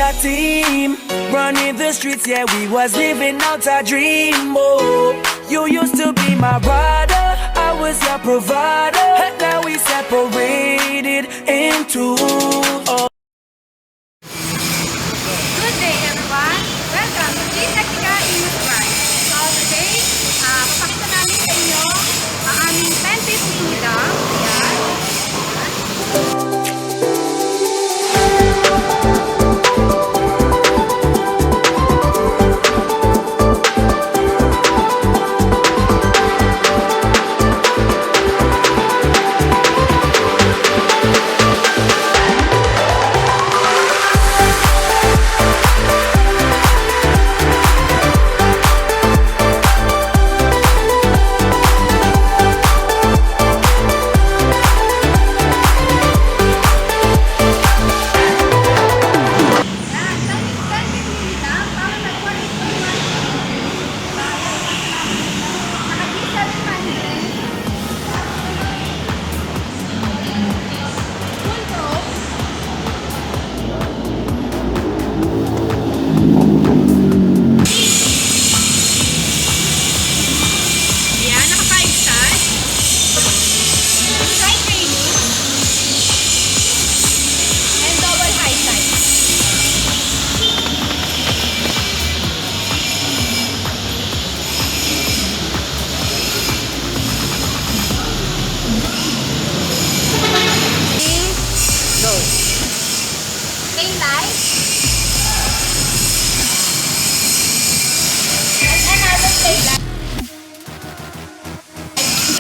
a team, running the streets, yeah, we was living out our dream. Oh, you used to be my rider, I was your provider, and now we separated into. Oh. Good day, everyone. Welcome to Gtecnica'S. So today, papakita namin sa inyo ang aming 10-piece minidump. Ayan.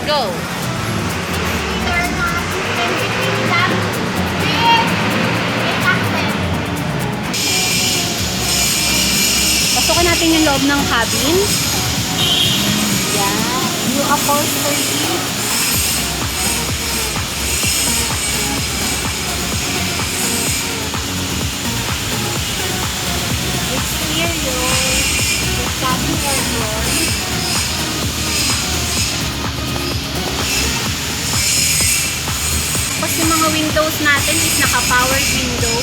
Go! Pasukan natin yung loob ng cabin. Yan. New upholstery. Exterior. The cabin aircon. Tapos yung mga windows natin is naka-powered window.